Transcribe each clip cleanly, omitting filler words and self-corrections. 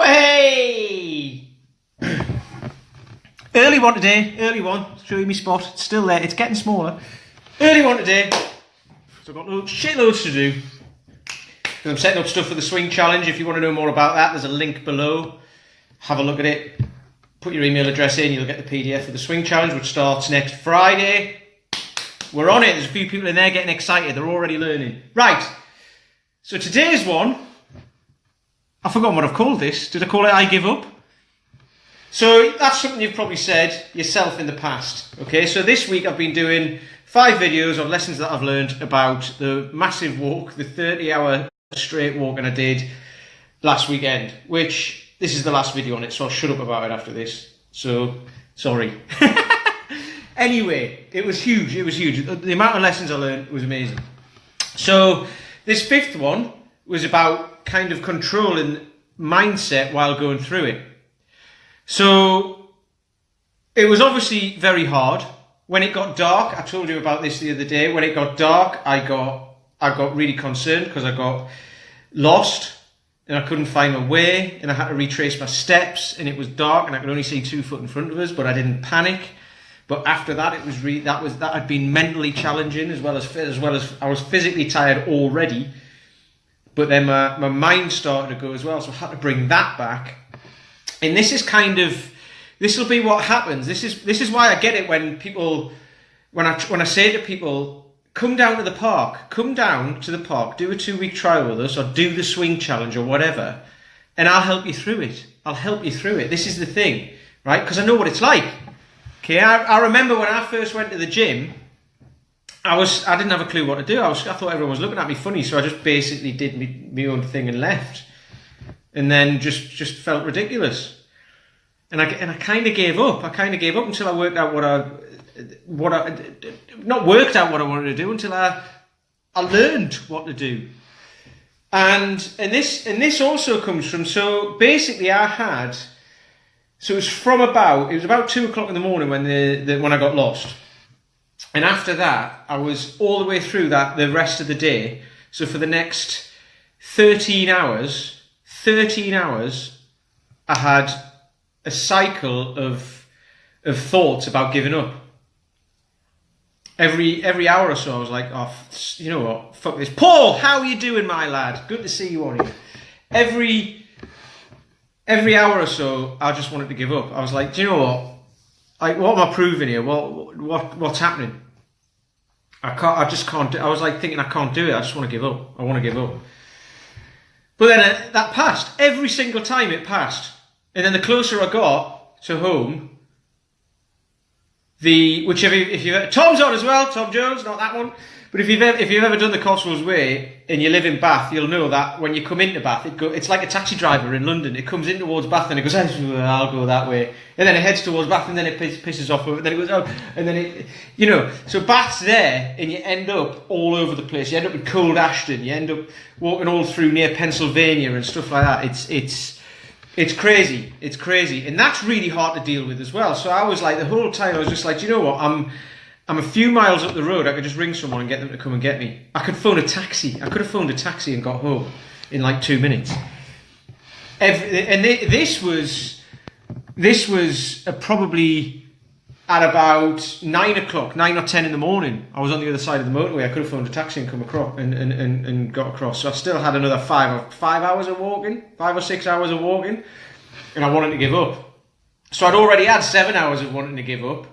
Way! Early one today, early one. Show you my spot. It's still there, it's getting smaller. Early one today. So I've got shitloads to do. I'm setting up stuff for the swing challenge. If you want to know more about that, there's a link below. Have a look at it. Put your email address in, you'll get the PDF of the swing challenge, which starts next Friday. We're on it. There's a few people in there getting excited. They're already learning. Right. So today's one, I've forgotten what I've called this. Did I call it I Give Up? So that's something you've probably said yourself in the past. Okay, so this week I've been doing 5 videos of lessons that I've learned about the massive walk, the 30-hour straight walk I did last weekend, which this is the last video on it, so I'll shut up about it after this. So, sorry. Anyway, it was huge, it was huge. The amount of lessons I learned was amazing. So, this 5th one was about kind of controlling mindset while going through it. So, it was obviously very hard. When it got dark, I told you about this the other day, when it got dark, I got really concerned because I got lost and I couldn't find my way and I had to retrace my steps and it was dark and I could only see 2 foot in front of us, but I didn't panic. But after that, it was that had been mentally challenging as well as I was physically tired already. But then my mind started to go as well, so I had to bring that back. And this will be what happens. This is why I get it when people, when I say to people, come down to the park, do a 2-week trial with us, or do the swing challenge or whatever, and I'll help you through it. This is the thing, right? Because I know what it's like. Okay, I remember when I first went to the gym, I didn't have a clue what to do. I thought everyone was looking at me funny, so I just basically did my own thing and left, and then just felt ridiculous. And I kind of gave up. Until I worked out not worked out what I wanted to do, until I learned what to do. And this also comes from, so basically it was about 2 o'clock in the morning when I got lost. And after that, I was all the way through the rest of the day. So for the next 13 hours, I had a cycle of thoughts about giving up. Every hour or so I was like, oh, you know what, fuck this. Paul, how are you doing, my lad? Good to see you on here. Every hour or so I just wanted to give up. I was like, do you know what? Like, what am I proving here? What's happening? I just can't do it. I was like thinking I can't do it. I just want to give up. I want to give up. But then that passed. Every single time it passed. And then the closer I got to home, Tom's on as well, Tom Jones, not that one. But if you've ever done the Cottles Way and you live in Bath, you'll know that when you come into Bath, it's like a taxi driver in London. It comes in towards Bath and it goes, I'll go that way. And then it heads towards Bath and then it pisses off, and then it goes, oh, and then it, so Bath's there and you end up all over the place. You end up in cold Ashton, you end up walking all through near Pennsylvania and stuff like that. It's crazy. It's crazy. And that's really hard to deal with as well. So I was like, the whole time I was just like, do you know what? I'm a few miles up the road. I could just ring someone and get them to come and get me. I could phone a taxi. I could have phoned a taxi and got home in like 2 minutes. This was probably at about 9 o'clock, 9 or 10 in the morning. I was on the other side of the motorway. I could have phoned a taxi and come across and got across. So I still had another 5 hours of walking, 5 or 6 hours of walking, and I wanted to give up. So I'd already had 7 hours of wanting to give up.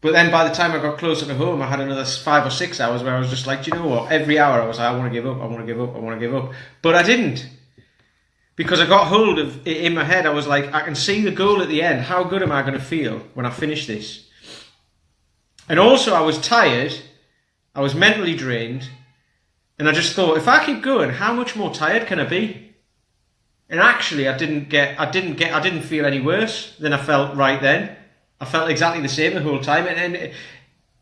But then by the time I got closer to home, I had another 5 or 6 hours where I was just like, do you know what? Every hour I was like, I want to give up. But I didn't. Because I got hold of it in my head. I was like, I can see the goal at the end. How good am I going to feel when I finish this? And also I was tired. I was mentally drained. And I just thought, if I keep going, how much more tired can I be? And actually I didn't feel any worse than I felt right then. I felt exactly the same the whole time, and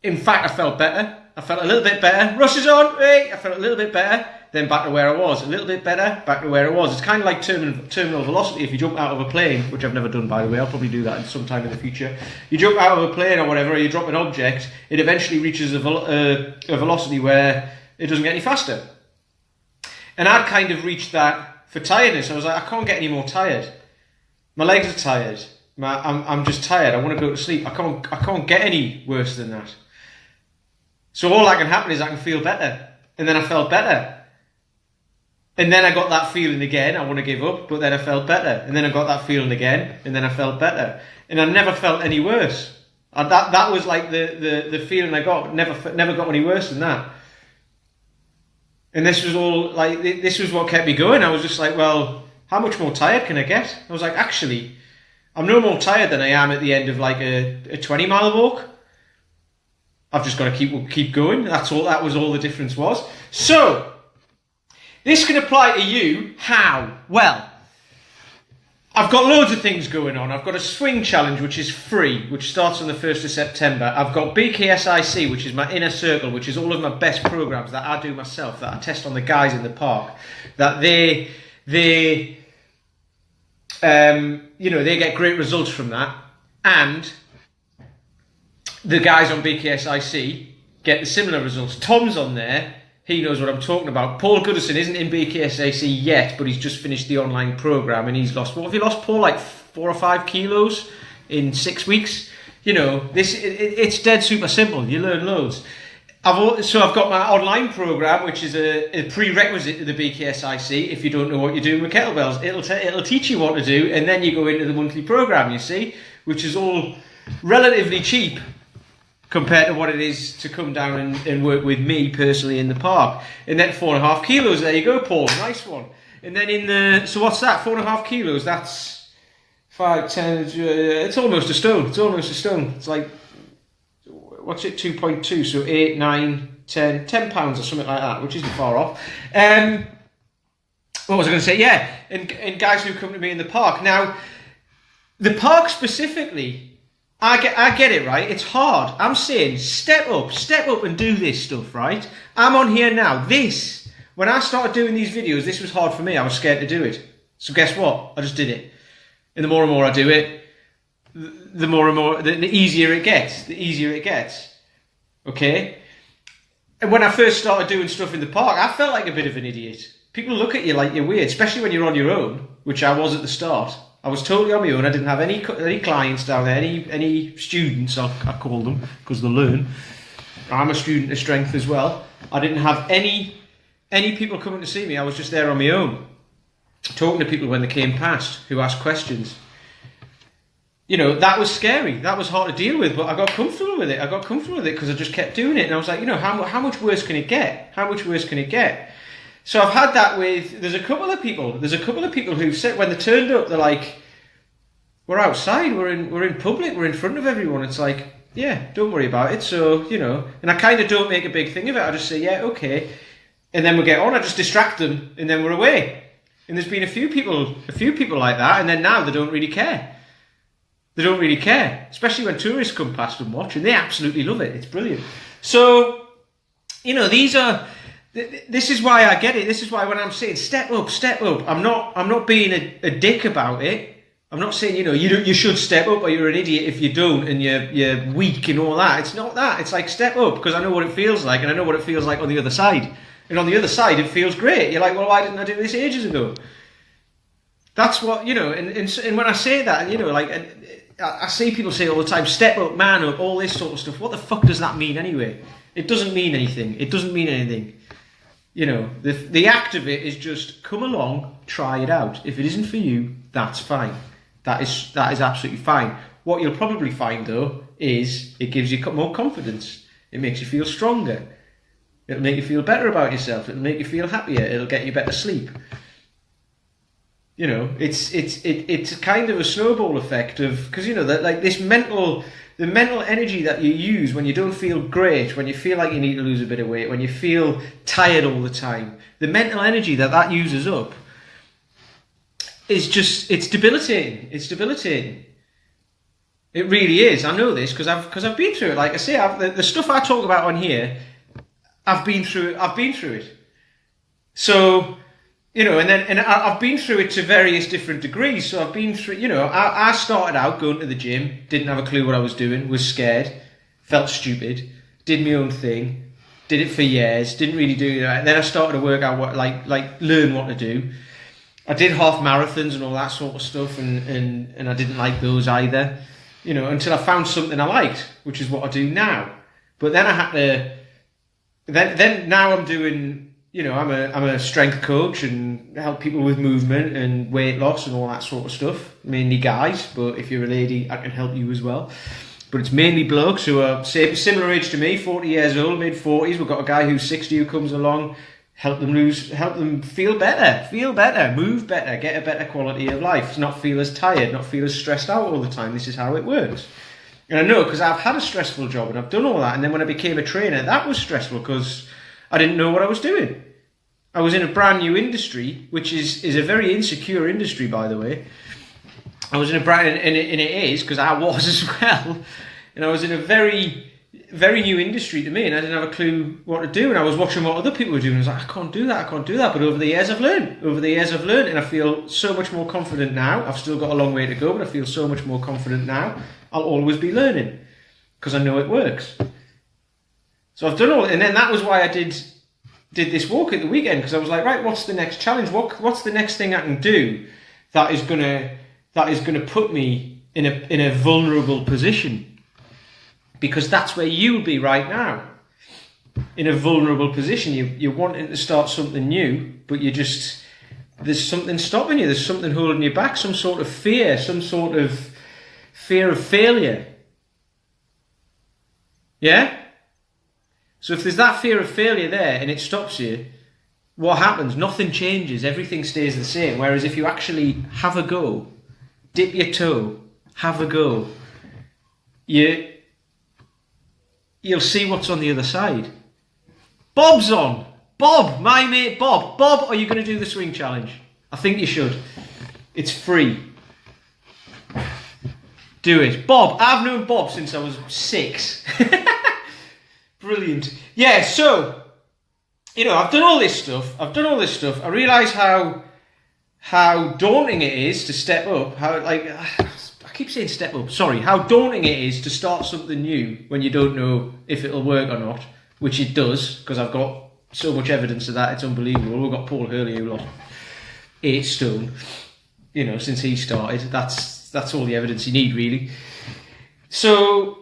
in fact, I felt better. I felt a little bit better. Rush is on, hey! I felt a little bit better, then back to where I was. A little bit better, back to where I was. It's kind of like terminal velocity. If you jump out of a plane, which I've never done, by the way, I'll probably do that sometime in the future. You jump out of a plane or whatever, or you drop an object, it eventually reaches a velocity where it doesn't get any faster. And I'd kind of reached that for tiredness. I was like, I can't get any more tired. My legs are tired. I'm just tired. I want to go to sleep. I can't get any worse than that. So all that can happen is I can feel better. And then I felt better. And then I got that feeling again, I want to give up, but then I felt better. And then I got that feeling again, and then I felt better. And I never felt any worse. That was like the feeling I got. Never got any worse than that. And this was all like, this was what kept me going. I was just like, well, how much more tired can I get? I was like, actually, I'm no more tired than I am at the end of like a 20-mile walk. I've just got to keep going. That was all the difference was. So, this can apply to you. How? Well, I've got loads of things going on. I've got a swing challenge, which is free, which starts on the 1st of September. I've got BKSIC, which is my inner circle, which is all of my best programs that I do myself, that I test on the guys in the park, that they get great results from that. And the guys on BKSIC get the similar results. Tom's on there. He knows what I'm talking about. Paul Goodison isn't in BKSAC yet, but he's just finished the online program and he's lost. What have you lost, Paul? Like 4 or 5 kilos in 6 weeks? You know, it's dead super simple. You learn loads. I've got my online program, which is a prerequisite to the BKSIC. If you don't know what you're doing with kettlebells, it'll teach you what to do, and then you go into the monthly program. You see, which is all relatively cheap compared to what it is to come down and work with me personally in the park. And then 4.5 kilos, there you go, Paul, nice one. And then so what's that, 4.5 kilos, that's 5, 10, it's almost a stone, It's like, what's it, 2.2, so 8, 9, 10 pounds or something like that, which isn't far off. What was I going to say? Yeah, and guys who come to me in the park. Now, the park specifically, I get it, right? It's hard. I'm saying step up and do this stuff, right? I'm on here now. When I started doing these videos, this was hard for me. I was scared to do it. So guess what? I just did it. And the more and more I do it, the more and more, the easier it gets. Okay? And when I first started doing stuff in the park, I felt like a bit of an idiot. People look at you like you're weird, especially when you're on your own, which I was at the start. I was totally on my own. I didn't have any clients down there, any students, I call them, because they learn. I'm a student of strength as well. I didn't have any people coming to see me. I was just there on my own, talking to people when they came past, who asked questions. You know, that was scary. That was hard to deal with, but I got comfortable with it. Because I just kept doing it. And I was like, you know, how much worse can it get? So I've had that with, there's a couple of people who've said, when they turned up, they're like, we're outside, we're in public, we're in front of everyone. It's like, yeah, don't worry about it. So, you know, and I kind of don't make a big thing of it. I just say, yeah, okay. And then we get on, I just distract them, and then we're away. And there's been a few people like that, and then now they don't really care. Especially when tourists come past and watch, and they absolutely love it. It's brilliant. So, you know, this is why I get it. This is why when I'm saying step up, I'm not being a dick about it. I'm not saying, you know, you should step up or you're an idiot if you don't and you're weak and all that. It's not that. It's like step up because I know what it feels like and I know what it feels like on the other side. And on the other side, it feels great. You're like, well, why didn't I do this ages ago? That's what, you know, and when I say that, you know, like, I see people say all the time, step up, man up, all this sort of stuff. What the fuck does that mean anyway? It doesn't mean anything. You know, the act of it is just come along, try it out. If it isn't for you, that's fine. That is absolutely fine. What you'll probably find though is it gives you more confidence. It makes you feel stronger. It'll make you feel better about yourself. It'll make you feel happier. It'll get you better sleep. You know, it's kind of a snowball effect of, because you know that like the mental energy that you use when you don't feel great, when you feel like you need to lose a bit of weight, when you feel tired all the time, the mental energy that uses up is just, it's debilitating. It really is. I know this because I've been through it. Like I say, the stuff I talk about on here, I've been through it. So, you know, and I've been through it to various different degrees. So I've been through, you know, I started out going to the gym, didn't have a clue what I was doing, was scared, felt stupid, did my own thing, did it for years, didn't really do that. Then I started to work out what, like learn what to do. I did half marathons and all that sort of stuff, and I didn't like those either, you know, until I found something I liked, which is what I do now. But then I had to, then now I'm doing, you know, I'm a strength coach and help people with movement and weight loss and all that sort of stuff, mainly guys, but if you're a lady, I can help you as well. But it's mainly blokes who are similar age to me, 40 years old, mid-40s. We've got a guy who's 60 who comes along, help them feel better, move better, get a better quality of life, not feel as tired, not feel as stressed out all the time. This is how it works. And I know because I've had a stressful job and I've done all that, and then when I became a trainer, that was stressful because I didn't know what I was doing. I was in a brand new industry, which is a very insecure industry, by the way. I was in a brand, and it is, because I was as well, and I was in a very, very new industry to me, and I didn't have a clue what to do, and I was watching what other people were doing, and I was like, I can't do that, but over the years I've learned, and I feel so much more confident now. I've still got a long way to go, but I feel so much more confident now. I'll always be learning, because I know it works. So I've done all, and then that was why I did this walk at the weekend, because I was like, right, what's the next challenge? What's the next thing I can do that is gonna put me in a vulnerable position? Because that's where you'll be right now, in a vulnerable position. You're wanting to start something new, but there's something stopping you. There's something holding you back. Some sort of fear. Some sort of fear of failure. Yeah. So if there's that fear of failure there and it stops you, what happens? Nothing changes. Everything stays the same. Whereas if you actually have a go, dip your toe, have a go, you'll see what's on the other side. Bob's on. Bob, my mate Bob. Bob, are you going to do the swing challenge? I think you should. It's free. Do it. Bob, I've known Bob since I was 6. Brilliant. Yeah, so, you know, I've done all this stuff. I realise how daunting it is to step up. I keep saying step up. Sorry. How daunting it is to start something new when you don't know if it'll work or not, which it does, because I've got so much evidence of that. It's unbelievable. We've got Paul Hurley who lost 8 stone, you know, since he started. That's all the evidence you need, really. So,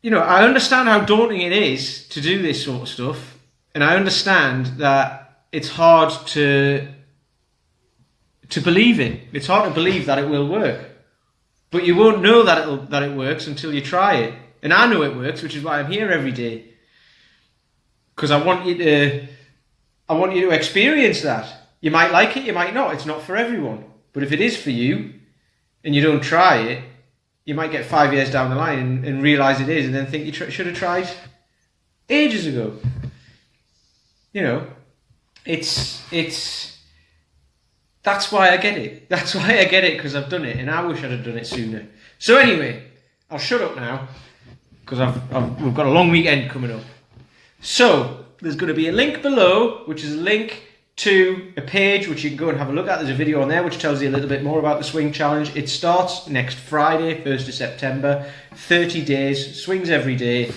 you know, I understand how daunting it is to do this sort of stuff, and I understand that it's hard to believe it. It's hard to believe that it will work, but you won't know that it works until you try it. And I know it works, which is why I'm here every day, because I want you to experience that. You might like it, you might not. It's not for everyone, but if it is for you, and you don't try it, you might get 5 years down the line and realise it is, and then think you should have tried ages ago. You know, it's that's why I get it. That's why I get it, because I've done it, and I wish I'd have done it sooner. So anyway, I'll shut up now, because we've got a long weekend coming up. So there's going to be a link below, which is a link to a page which you can go and have a look at. There's a video on there which tells you a little bit more about the swing challenge. It starts next Friday, 1st of September, 30 days, swings every day.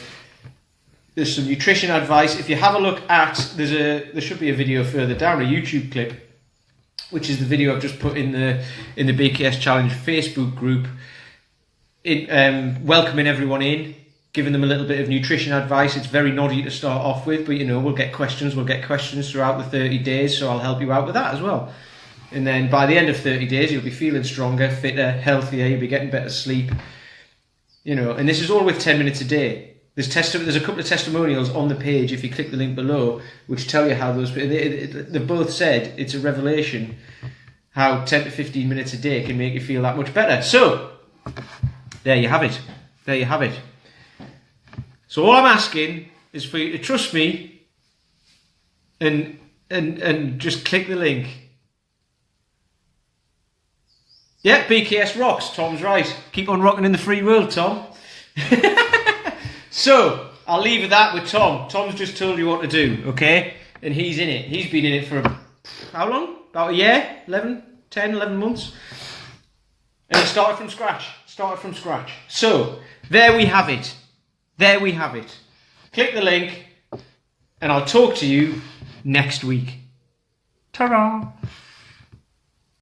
There's some nutrition advice. If you have a look at, there should be a video further down, a YouTube clip, which is the video I've just put in the BKS Challenge Facebook group, welcoming everyone in, giving them a little bit of nutrition advice. It's very noddy to start off with, but you know, we'll get questions throughout the 30 days, so I'll help you out with that as well. And then by the end of 30 days, you'll be feeling stronger, fitter, healthier, you'll be getting better sleep. You know, and this is all with 10 minutes a day. There's a couple of testimonials on the page, if you click the link below, which tell you how those, they both said it's a revelation how 10 to 15 minutes a day can make you feel that much better. So, there you have it. So all I'm asking is for you to trust me and just click the link. Yeah, BKS rocks. Tom's right. Keep on rocking in the free world, Tom. So I'll leave that with Tom. Tom's just told you what to do, okay? And he's in it. He's been in it for how long? About a year? 11 months? And he started from scratch. So there we have it. Click the link, and I'll talk to you next week. Ta-ra!